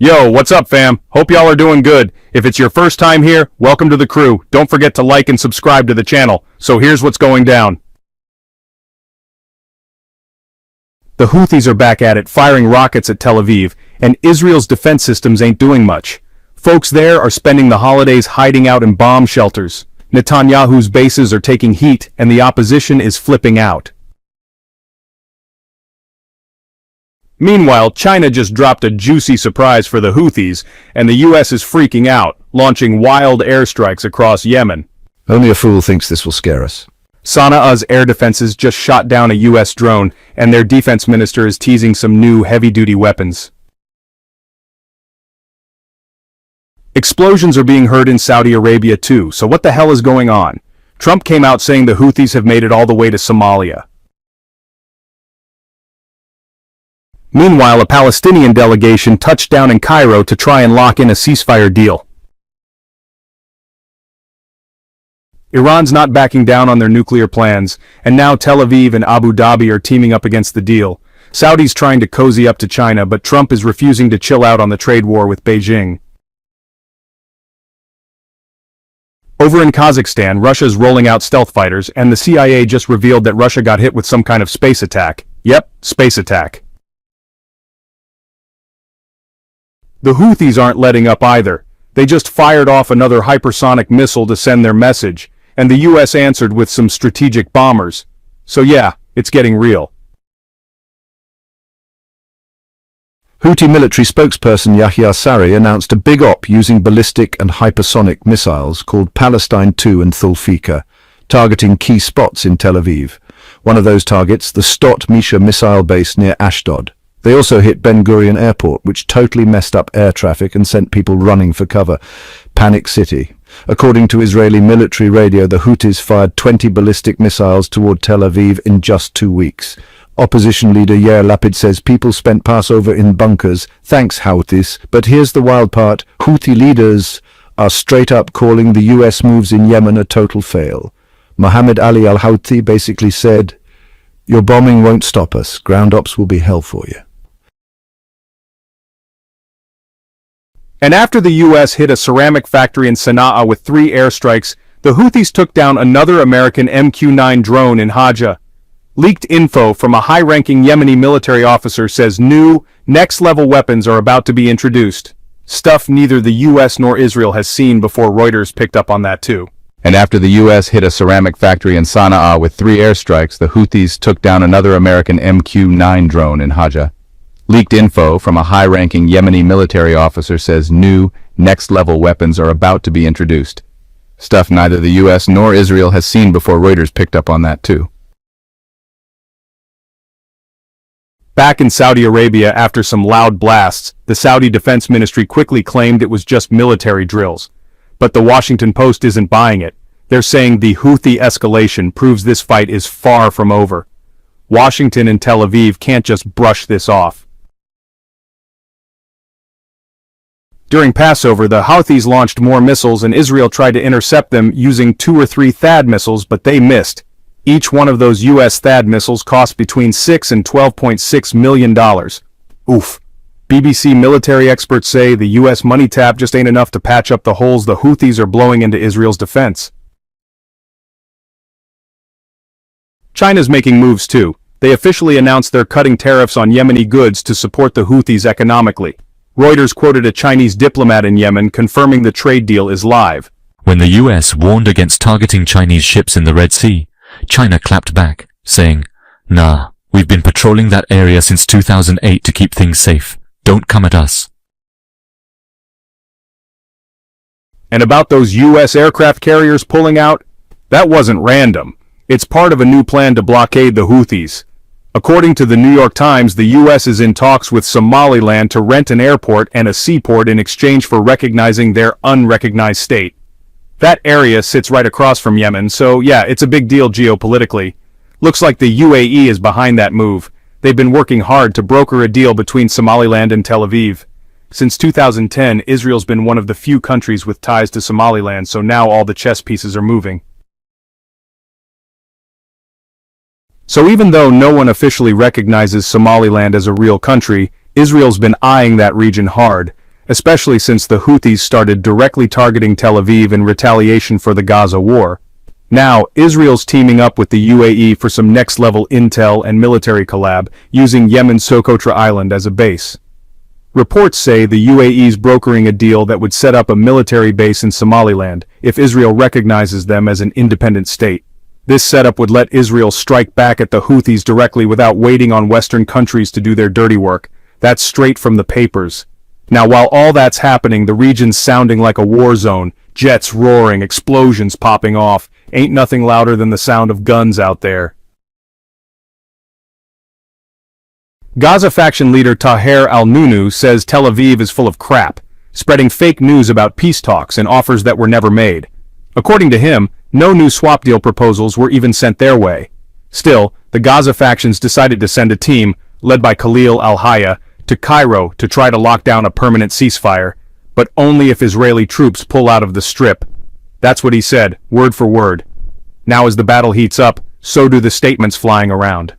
Yo, what's up fam? Hope y'all are doing good. If it's your first time here, welcome to the crew. Don't forget to like and subscribe to the channel. So here's what's going down. The Houthis are back at it, firing rockets at Tel Aviv, and Israel's defense systems ain't doing much. Folks there are spending the holidays hiding out in bomb shelters. Netanyahu's bases are taking heat, and the opposition is flipping out. Meanwhile, China just dropped a juicy surprise for the Houthis, and the US is freaking out, launching wild airstrikes across Yemen. Only a fool thinks this will scare us. Sanaa''s air defenses just shot down a US drone, and their defense minister is teasing some new heavy-duty weapons. Explosions are being heard in Saudi Arabia too, so what the hell is going on? Trump came out saying the Houthis have made it all the way to Somalia. Meanwhile, a Palestinian delegation touched down in Cairo to try and lock in a ceasefire deal. Iran's not backing down on their nuclear plans, and now Tel Aviv and Abu Dhabi are teaming up against the deal. Saudi's trying to cozy up to China, but Trump is refusing to chill out on the trade war with Beijing. Over in Kazakhstan, Russia's rolling out stealth fighters, and the CIA just revealed that Russia got hit with some kind of space attack. Yep, space attack. The Houthis aren't letting up either. They just fired off another hypersonic missile to send their message, and the US answered with some strategic bombers. So yeah, it's getting real. Houthi military spokesperson Yahya Saree announced a big op using ballistic and hypersonic missiles called Palestine II and Thulfika, targeting key spots in Tel Aviv. One of those targets, the Stot Misha missile base near Ashdod. They also hit Ben Gurion Airport, which totally messed up air traffic and sent people running for cover. Panic City. According to Israeli military radio, the Houthis fired 20 ballistic missiles toward Tel Aviv in just 2 weeks. Opposition leader Yair Lapid says people spent Passover in bunkers, thanks Houthis. But here's the wild part, Houthi leaders are straight up calling the US moves in Yemen a total fail. Mohammed Ali al-Houthi basically said, "Your bombing won't stop us, ground ops will be hell for you." And after the US hit a ceramic factory in Sana'a with 3 airstrikes, the Houthis took down another American MQ-9 drone in Hajj. Leaked info from a high-ranking Yemeni military officer says new, next-level weapons are about to be introduced. Stuff neither the US nor Israel has seen before. Reuters picked up on that too. And after the US hit a ceramic factory in Sana'a with 3 airstrikes, the Houthis took down another American MQ-9 drone in Hajj. Leaked info from a high-ranking Yemeni military officer says new, next-level weapons are about to be introduced. Stuff neither the US nor Israel has seen before. Reuters picked up on that too. Back in Saudi Arabia after some loud blasts, the Saudi Defense Ministry quickly claimed it was just military drills. But the Washington Post isn't buying it. They're saying the Houthi escalation proves this fight is far from over. Washington and Tel Aviv can't just brush this off. During Passover, the Houthis launched more missiles and Israel tried to intercept them using 2 or 3 THAAD missiles, but they missed. Each one of those US THAAD missiles cost between $6 and $12.6 million. Oof. BBC military experts say the US money tap just ain't enough to patch up the holes the Houthis are blowing into Israel's defense. China's making moves too. They officially announced they're cutting tariffs on Yemeni goods to support the Houthis economically. Reuters quoted a Chinese diplomat in Yemen confirming the trade deal is live. When the US warned against targeting Chinese ships in the Red Sea, China clapped back, saying, "Nah, we've been patrolling that area since 2008 to keep things safe. Don't come at us." And about those US aircraft carriers pulling out, that wasn't random. It's part of a new plan to blockade the Houthis. According to the New York Times, the US is in talks with Somaliland to rent an airport and a seaport in exchange for recognizing their unrecognized state. That area sits right across from Yemen, so yeah, it's a big deal geopolitically. Looks like the UAE is behind that move. They've been working hard to broker a deal between Somaliland and Tel Aviv. Since 2010, Israel's been one of the few countries with ties to Somaliland, so now all the chess pieces are moving. So even though no one officially recognizes Somaliland as a real country, Israel's been eyeing that region hard. especially since the Houthis started directly targeting Tel Aviv in retaliation for the Gaza war. Now, Israel's teaming up with the UAE for some next-level intel and military collab, using Yemen's Socotra Island as a base. Reports say the UAE's brokering a deal that would set up a military base in Somaliland if Israel recognizes them as an independent state. This setup would let Israel strike back at the Houthis directly without waiting on Western countries to do their dirty work. That's straight from the papers. Now, while all that's happening, the region's sounding like a war zone, jets roaring, explosions popping off. Ain't nothing louder than the sound of guns out there. Gaza faction leader Taher al-Nunu says Tel Aviv is full of crap, spreading fake news about peace talks and offers that were never made. According to him, no new swap deal proposals were even sent their way. Still, the Gaza factions decided to send a team, led by Khalil al-Hayya, to Cairo to try to lock down a permanent ceasefire, but only if Israeli troops pull out of the Strip. That's what he said, word for word. Now as the battle heats up, so do the statements flying around.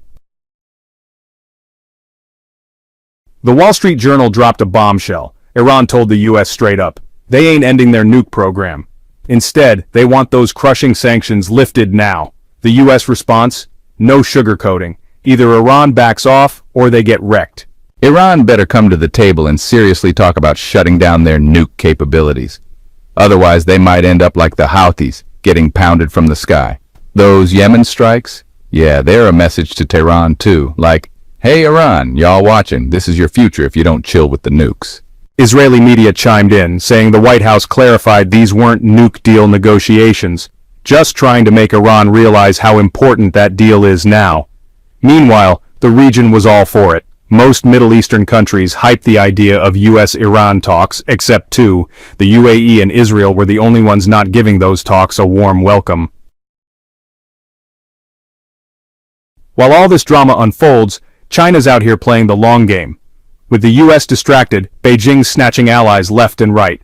The Wall Street Journal dropped a bombshell. Iran told the US straight up, they ain't ending their nuke program. Instead, they want those crushing sanctions lifted now. The US response? No sugarcoating. Either Iran backs off, or they get wrecked. Iran better come to the table and seriously talk about shutting down their nuke capabilities. Otherwise, they might end up like the Houthis, getting pounded from the sky. Those Yemen strikes? Yeah, they're a message to Tehran too, like, hey Iran, y'all watching, this is your future if you don't chill with the nukes. Israeli media chimed in, saying the White House clarified these weren't nuke deal negotiations, just trying to make Iran realize how important that deal is now. Meanwhile, the region was all for it. Most Middle Eastern countries hyped the idea of US-Iran talks, except two. The UAE and Israel were the only ones not giving those talks a warm welcome. While all this drama unfolds, China's out here playing the long game. With the US distracted, Beijing's snatching allies left and right.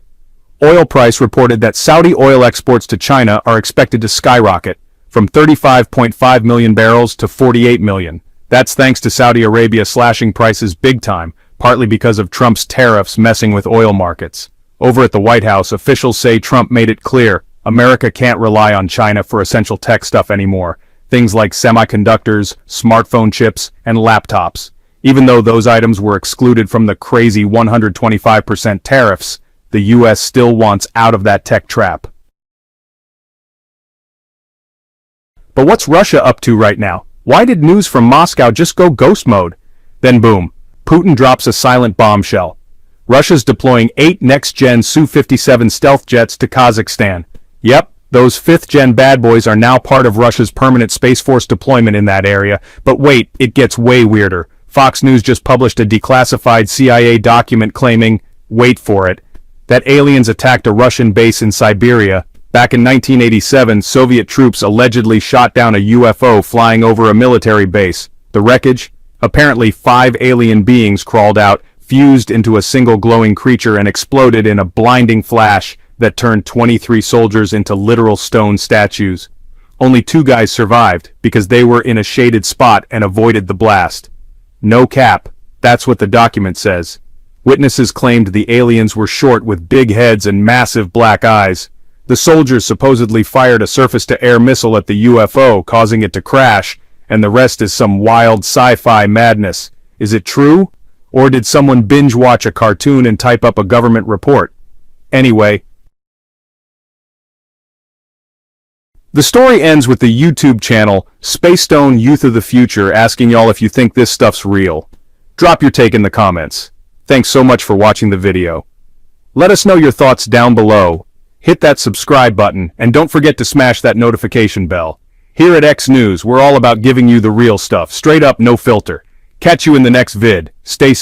Oil price reported that Saudi oil exports to China are expected to skyrocket, from 35.5 million barrels to 48 million. That's thanks to Saudi Arabia slashing prices big time, partly because of Trump's tariffs messing with oil markets. Over at the White House, officials say Trump made it clear, America can't rely on China for essential tech stuff anymore. Things like semiconductors, smartphone chips, and laptops. Even though those items were excluded from the crazy 125% tariffs, the US still wants out of that tech trap. But what's Russia up to right now? Why did news from Moscow just go ghost mode? Then boom, Putin drops a silent bombshell. Russia's deploying 8 next-gen Su-57 stealth jets to Kazakhstan. Yep. Those 5th-gen bad boys are now part of Russia's permanent Space Force deployment in that area. But wait, it gets way weirder. Fox News just published a declassified CIA document claiming, wait for it, that aliens attacked a Russian base in Siberia. Back in 1987, Soviet troops allegedly shot down a UFO flying over a military base. The wreckage? Apparently 5 alien beings crawled out, fused into a single glowing creature and exploded in a blinding flash that turned 23 soldiers into literal stone statues. Only 2 guys survived, because they were in a shaded spot and avoided the blast. No cap, that's what the document says. Witnesses claimed the aliens were short with big heads and massive black eyes. The soldiers supposedly fired a surface-to-air missile at the UFO, causing it to crash, and the rest is some wild sci-fi madness. Is it true? Or did someone binge-watch a cartoon and type up a government report? Anyway, the story ends with the YouTube channel Space Stone Youth of the Future asking y'all if you think this stuff's real. Drop your take in the comments. Thanks so much for watching the video. Let us know your thoughts down below. Hit that subscribe button and don't forget to smash that notification bell. Here at X News, we're all about giving you the real stuff, straight up, no filter. Catch you in the next vid. Stay safe.